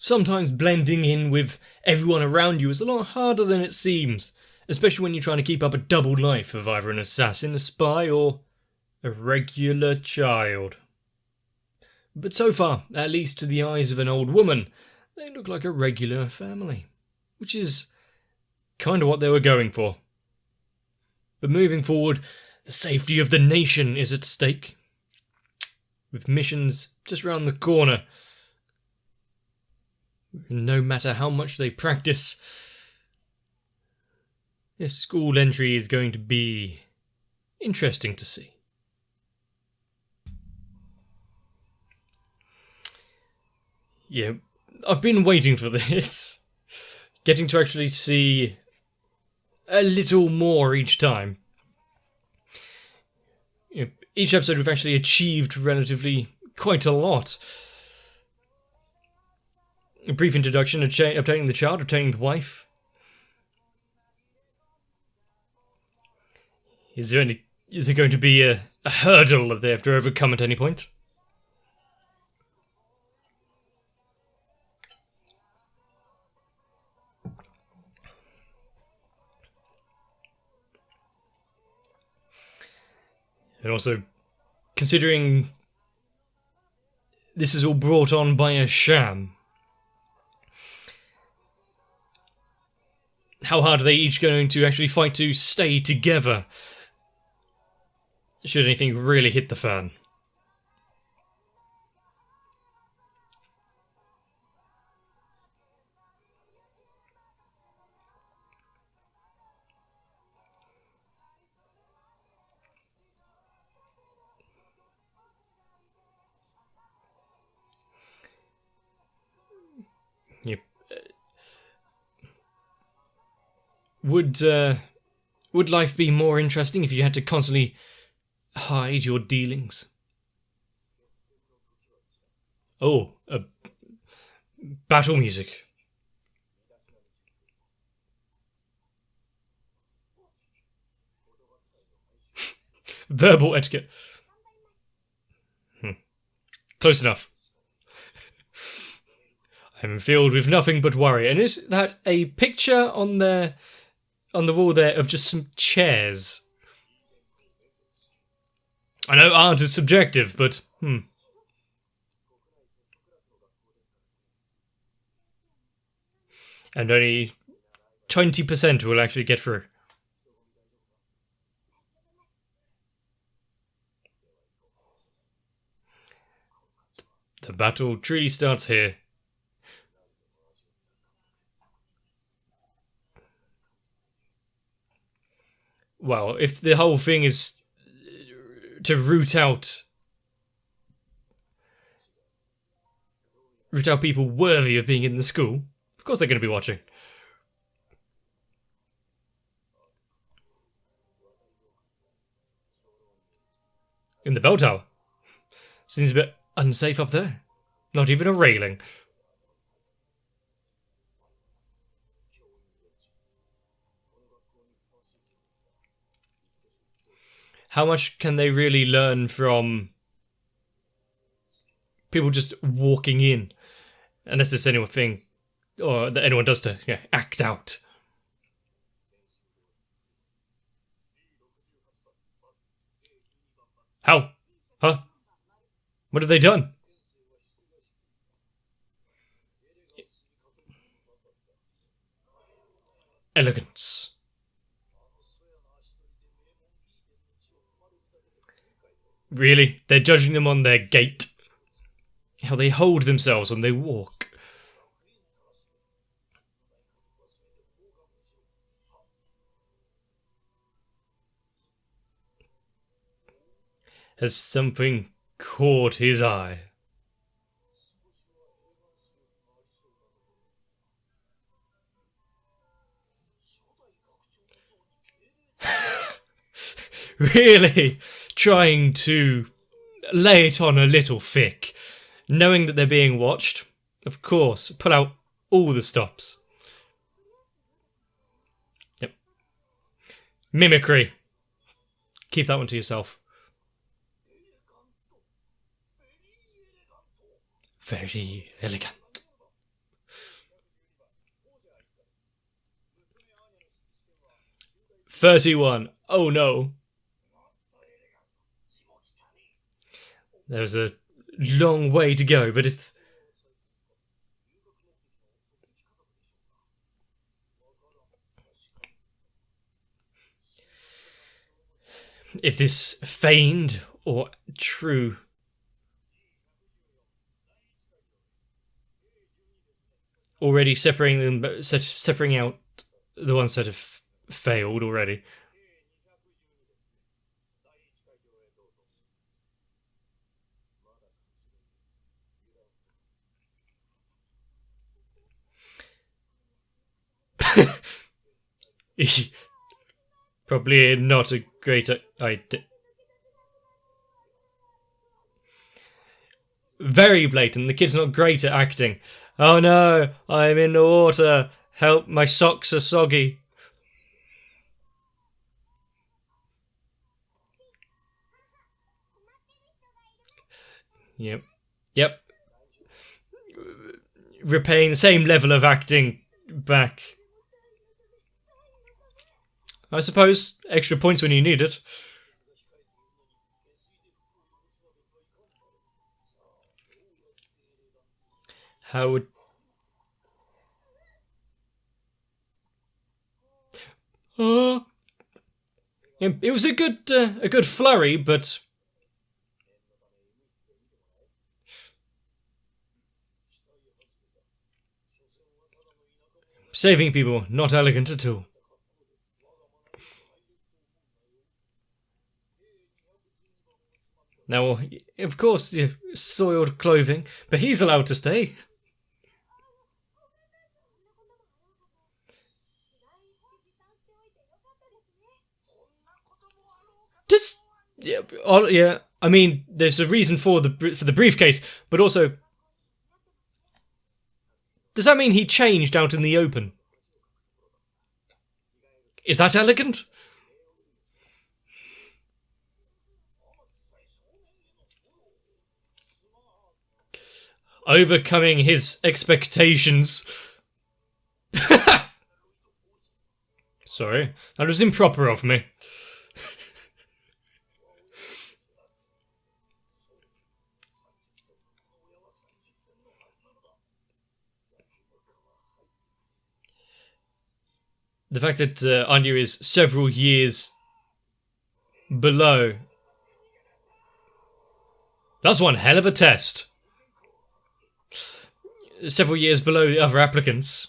sometimes blending in with everyone around you is a lot harder than it seems, especially when you're trying to keep up a double life of either an assassin, a spy, or a regular child. But so far, at least to the eyes of an old woman, they look like a regular family, which is kind of what they were going for. But moving forward, the safety of the nation is at stake, with missions just round the corner. No matter how much they practice, this school entry is going to be interesting to see. Yeah, I've been waiting for this. Getting to actually see a little more each time. Each episode we've actually achieved relatively quite a lot. A brief introduction, obtaining the child, obtaining the wife. Is there going to be a hurdle that they have to overcome at any point? And also, considering this is all brought on by a sham, how hard are they each going to actually fight to stay together should anything really hit the fan? Yep. Would life be more interesting if you had to constantly hide your dealings? Oh, battle music. Verbal etiquette. Close enough. I'm filled with nothing but worry. And is that a picture on the wall there of just some chairs? I know art is subjective, but And only 20% will actually get through. The battle truly starts here. Well, if the whole thing is to root out people worthy of being in the school, of course they're going to be watching. In the bell tower. Seems a bit unsafe up there. Not even a railing. How much can they really learn from people just walking in? Unless there's anything or that anyone does to act out. How? Huh? What have they done? Elegance. Really? They're judging them on their gait? How they hold themselves when they walk? Has something caught his eye? Really? Trying to lay it on a little thick, knowing that they're being watched? Of course, pull out all the stops. Yep. Mimicry. Keep that one to yourself. Very elegant. 31. Oh no. There's a long way to go, but if this feigned or true already separating out the ones that have failed already. Probably not a great idea. Very blatant. The kid's not great at acting. Oh no, I'm in the water. Help, my socks are soggy. Yep. Repaying the same level of acting back. I suppose extra points when you need it. How would... it was a good flurry, but saving people, not elegant at all. Now, of course, soiled clothing, but he's allowed to stay. Just yeah. I mean, there's a reason for the briefcase, but also, does that mean he changed out in the open? Is that elegant? Overcoming his expectations. Sorry, that was improper of me. The fact that Anya is several years below. That's one hell of a test. Several years below the other applicants.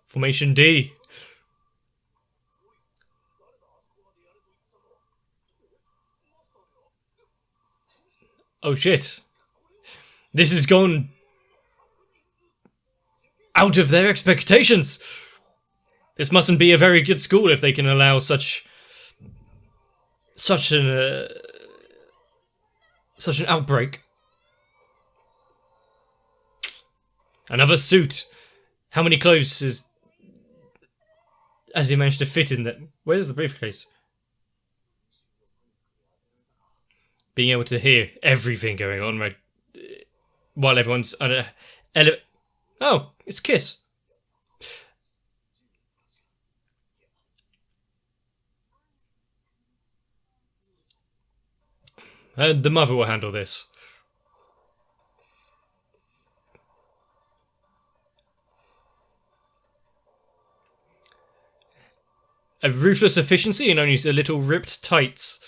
Formation D. Oh shit. This has gone out of their expectations. This mustn't be a very good school if they can allow such an outbreak. Another suit. How many clothes has he managed to fit in that? Where's the briefcase? Being able to hear everything going on, right? While everyone's on a oh, it's Kiss. And the mother will handle this. A ruthless efficiency and only a little ripped tights.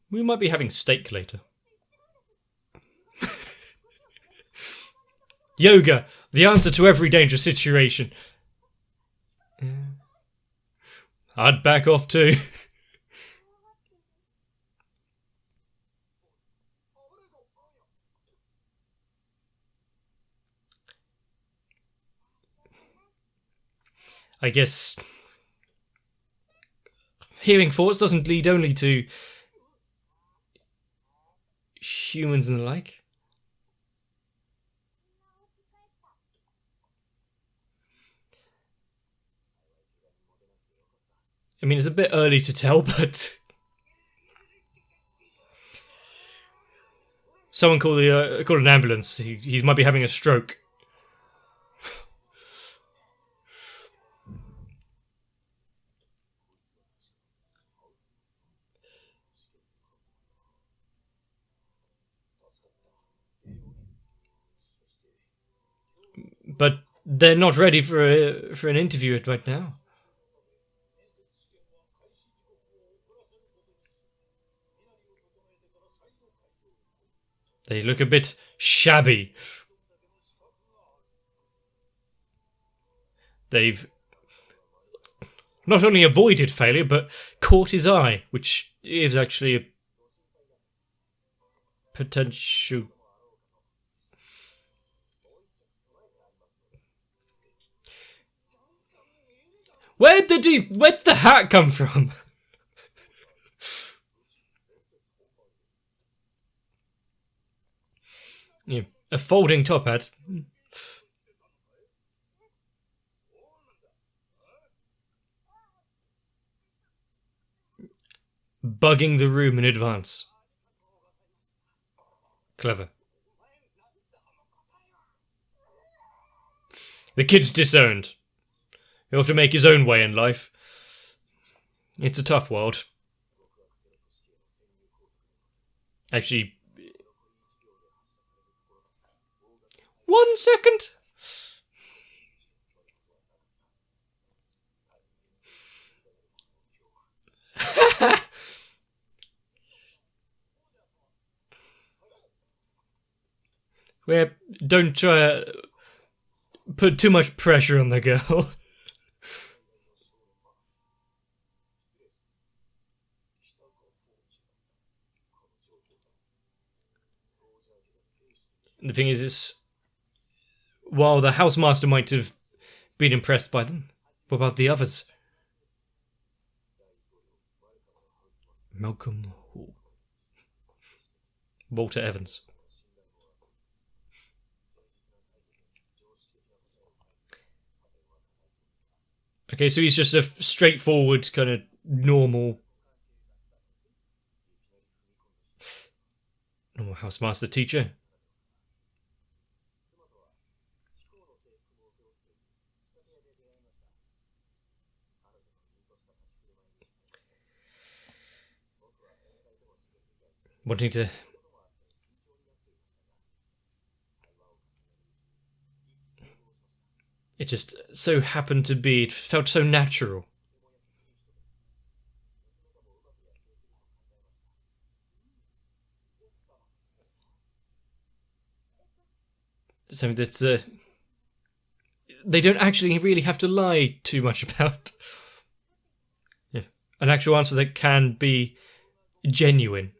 We might be having steak later. Yoga, the answer to every dangerous situation. I'd back off too. I guess hearing thoughts doesn't lead only to humans and the like. I mean, it's a bit early to tell, but Someone call an ambulance. He might be having a stroke. But they're not ready for an interview right now. They look a bit shabby. They've not only avoided failure, but caught his eye, which is actually a potential. Where'd the hat come from? Yeah, a folding top hat. Bugging the room in advance. Clever. The kid's disowned. He'll have to make his own way in life. It's a tough world. Actually, 1 second. Don't try to put too much pressure on the girl. The thing is, while the housemaster might have been impressed by them, what about the others? Malcolm Hall. Walter Evans. Okay, so he's just a straightforward, kind of normal housemaster teacher. Wanting to... It just so happened to be, it felt so natural. Something that they don't actually really have to lie too much about. Yeah. An actual answer that can be genuine.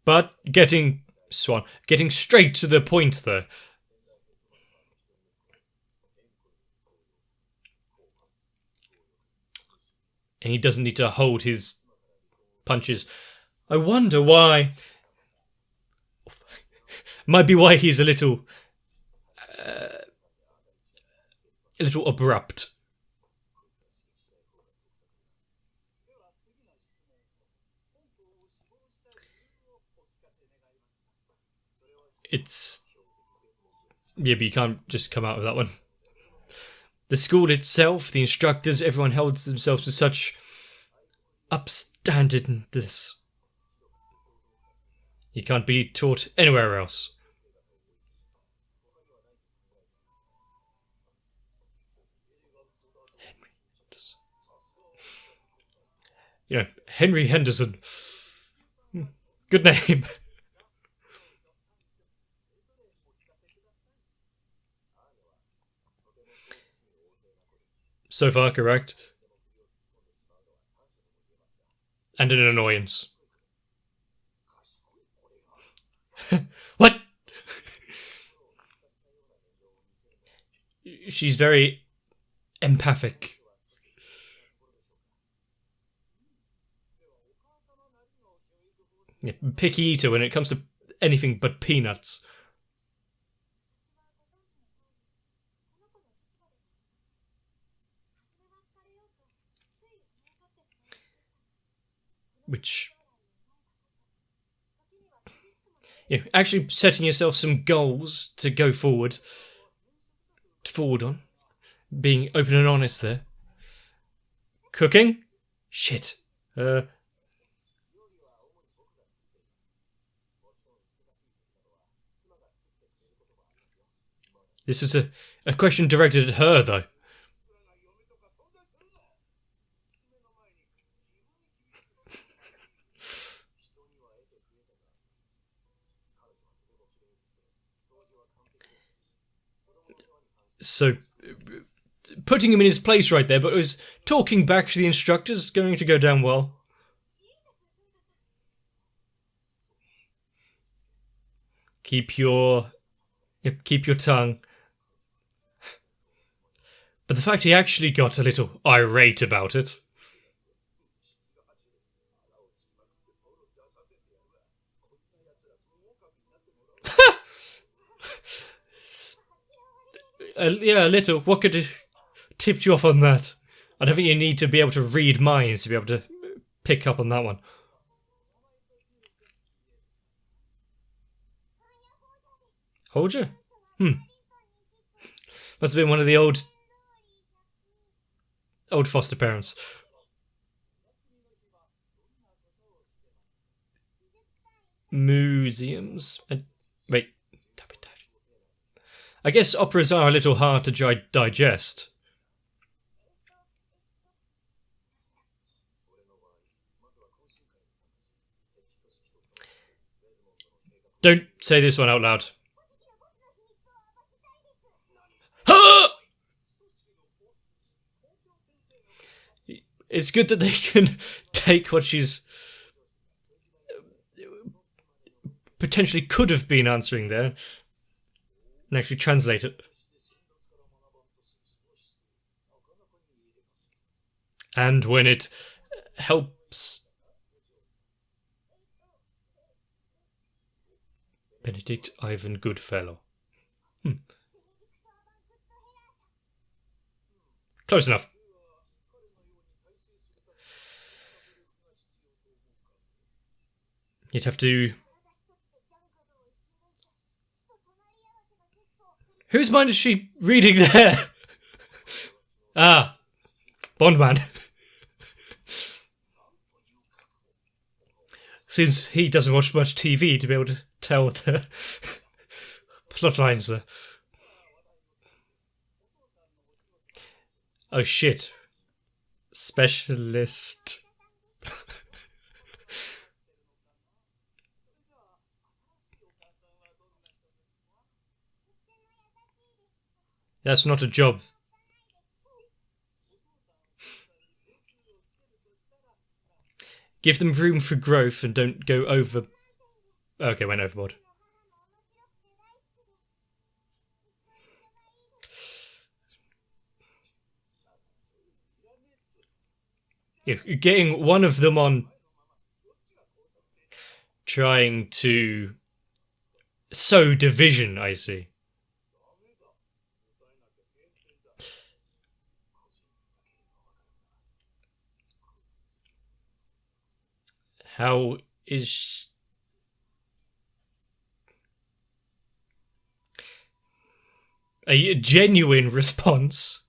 But getting straight to the point there. And he doesn't need to hold his punches. I wonder why. Might be why he's a little abrupt. Yeah, but you can't just come out of that one. The school itself, the instructors, everyone held themselves to such upstandingness. You can't be taught anywhere else. Henry Henderson. Good name. So far, correct. And an annoyance. What? She's very empathic. Yeah, picky eater when it comes to anything but peanuts. which, actually setting yourself some goals to go forward on, being open and honest there. Cooking? Shit. This was a question directed at her, though. So, putting him in his place right there, but it was talking back to the instructors going to go down well. Keep your tongue. But the fact he actually got a little irate about it. Yeah, a little. What could have tipped you off on that? I don't think you need to be able to read minds to be able to pick up on that one. Hold you? Must have been one of the old foster parents. Museums. Wait. I guess operas are a little hard to digest. Don't say this one out loud. It's good that they can take what she's potentially could have been answering there and actually translate it. And when it helps Benedict Ivan Goodfellow. Close enough. You'd have to... Whose mind is she reading there? Ah, Bondman. Seems he doesn't watch much TV to be able to tell the plot lines there. Oh shit. Specialist. That's not a job. Give them room for growth and don't go over... Okay, went overboard. You're getting one of them on trying to sow division, I see. How is... A genuine response.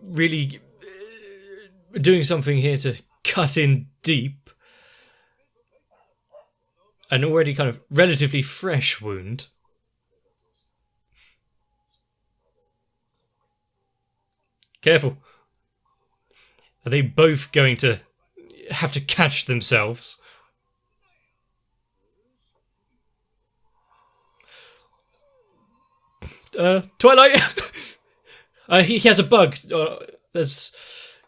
Really doing something here to cut in deep. An already kind of relatively fresh wound. Careful. Are they both going to have to catch themselves? Twilight! He has a bug. There's...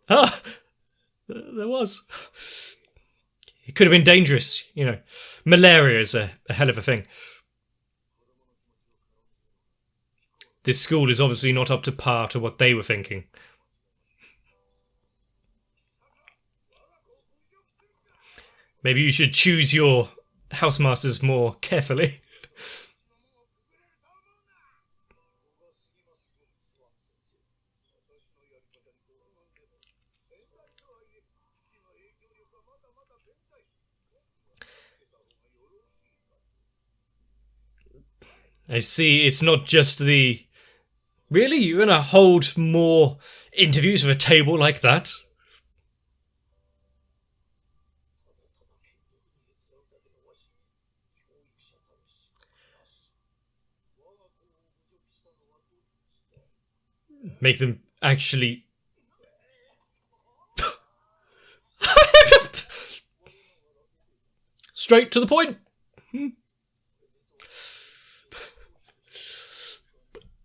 Ah! There was. It could have been dangerous, you know. Malaria is a hell of a thing. This school is obviously not up to par to what they were thinking. Maybe you should choose your housemasters more carefully. I see, it's not just the... Really? You're gonna hold more interviews with a table like that? Make them actually... Straight to the point.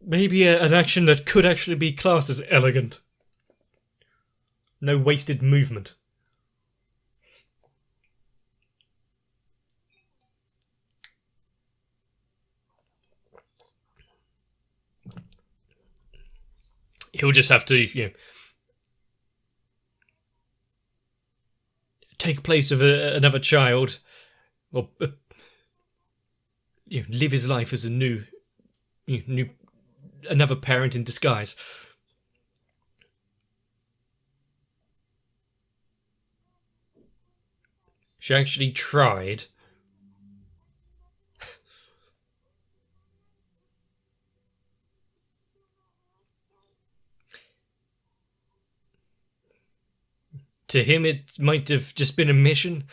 Maybe an action that could actually be classed as elegant. No wasted movement. He'll just have to, take place of another child, or live his life as a new another parent in disguise. She actually tried. To him, it might have just been a mission,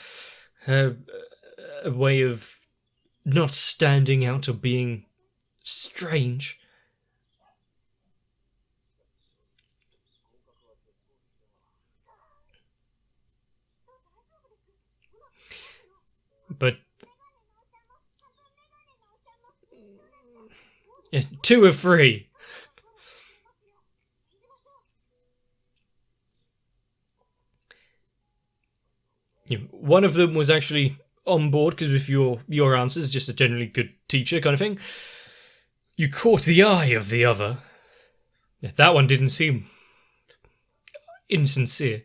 a way of not standing out or being strange. But 2 of 3. One of them was actually on board because of your answers, just a generally good teacher kind of thing. You caught the eye of the other. That one didn't seem insincere.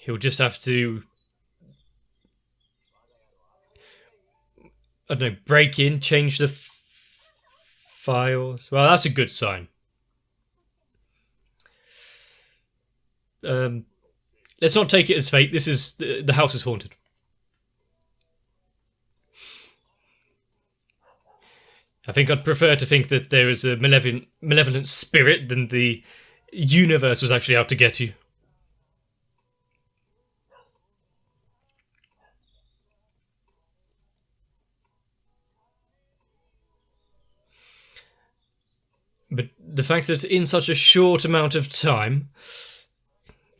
He'll just have to, I don't know, break in, change the files. Well, that's a good sign. Let's not take it as fate. This is the house is haunted. I think I'd prefer to think that there is a malevolent spirit than the universe was actually out to get you. But the fact that in such a short amount of time,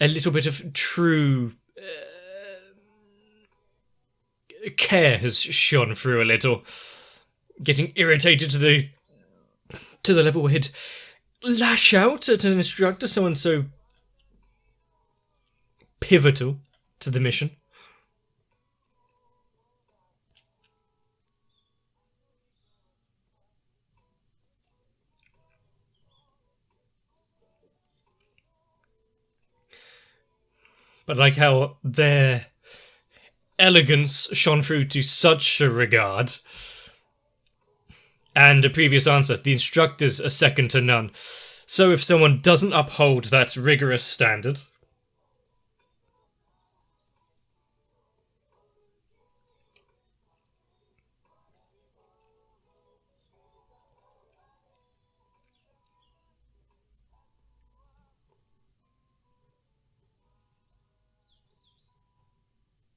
a little bit of true care has shone through a little, getting irritated to the level where he'd lash out at an instructor, someone so pivotal to the mission. But like how their elegance shone through to such a regard. And a previous answer, the instructors are second to none. So if someone doesn't uphold that rigorous standard,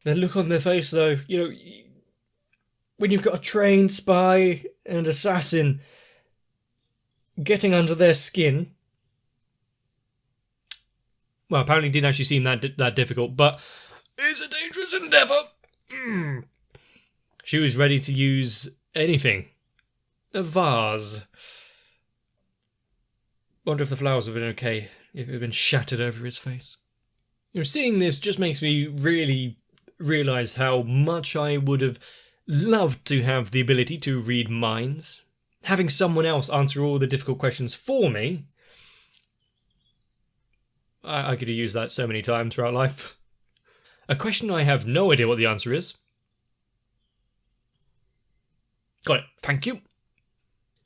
the look on their face, though, when you've got a trained spy and assassin getting under their skin. Well, apparently it didn't actually seem that difficult, but it's a dangerous endeavour. She was ready to use anything. A vase. Wonder if the flowers would have been okay if it had been shattered over his face. Seeing this just makes me really realise how much I would have loved to have the ability to read minds. Having someone else answer all the difficult questions for me. I could have used that so many times throughout life. A question I have no idea what the answer is. Got it, thank you.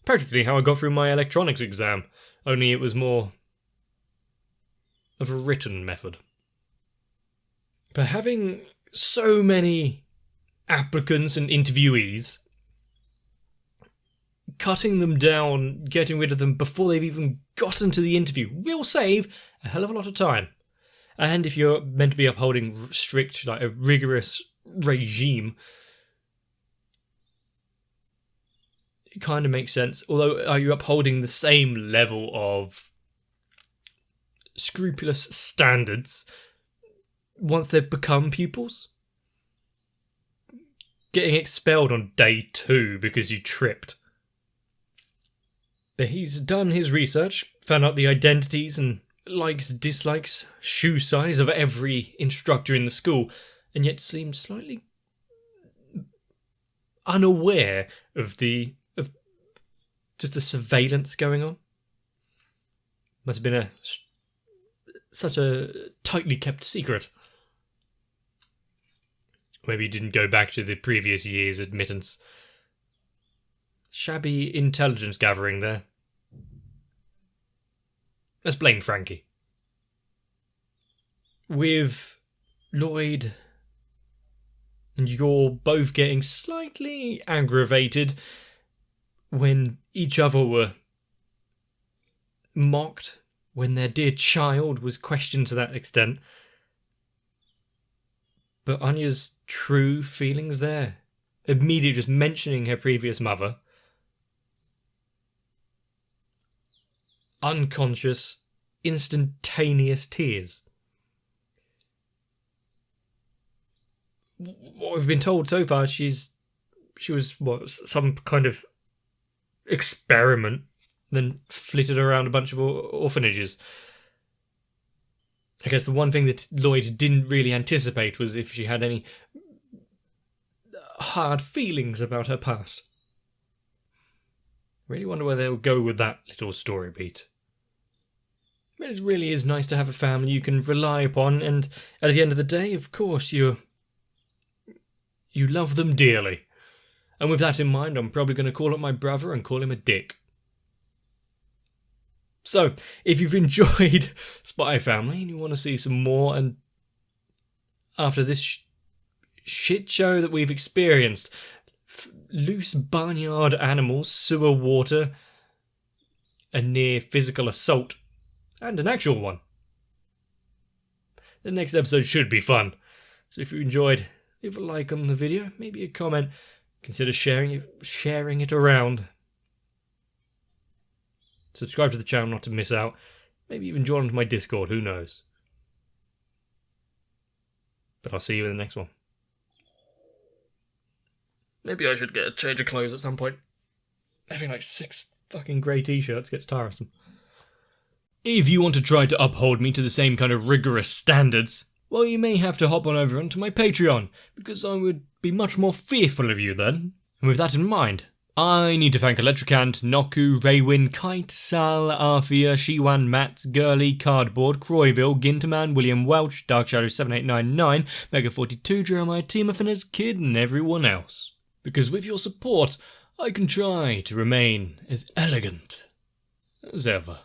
Practically how I got through my electronics exam, only it was more of a written method. But having so many applicants and interviewees, cutting them down, getting rid of them before they've even gotten to the interview will save a hell of a lot of time. And if you're meant to be upholding strict, like a rigorous regime, it kind of makes sense. Although, are you upholding the same level of scrupulous standards once they've become pupils? Getting expelled on day 2 because you tripped. But he's done his research, found out the identities and likes, dislikes, shoe size of every instructor in the school, and yet seems slightly unaware of just the surveillance going on. Must have been such a tightly kept secret. Maybe he didn't go back to the previous year's admittance. Shabby intelligence gathering there. Let's blame Frankie. With Lloyd and you're both getting slightly aggravated when each other were mocked, when their dear child was questioned to that extent. But Anya's true feelings there, immediately just mentioning her previous mother, unconscious, instantaneous tears. What we've been told so far, she was some kind of experiment, then flitted around a bunch of orphanages. I guess the one thing that Lloyd didn't really anticipate was if she had any hard feelings about her past. Really wonder where they'll go with that little story beat. But it really is nice to have a family you can rely upon, and at the end of the day, of course, you love them dearly. And with that in mind, I'm probably going to call up my brother and call him a dick. So, if you've enjoyed Spy Family and you want to see some more, and after this shit show that we've experienced, loose barnyard animals, sewer water, a near physical assault, and an actual one, the next episode should be fun. So if you enjoyed, leave a like on the video, maybe a comment, consider sharing it around. Subscribe to the channel not to miss out. Maybe even join onto my Discord, who knows. But I'll see you in the next one. Maybe I should get a change of clothes at some point. Having like 6 fucking grey t-shirts gets tiresome. If you want to try to uphold me to the same kind of rigorous standards, well, you may have to hop on over onto my Patreon, because I would be much more fearful of you then. And with that in mind, I need to thank Electricant, Noku, Raywin, Kite, Sal, Arthea, Shiwan, Matt, Gurley, Cardboard, Croyville, Ginterman, William Welch, Darkshadow7899, Mega42, Jeremiah Timothinus, Kid, and everyone else. Because with your support, I can try to remain as elegant as ever.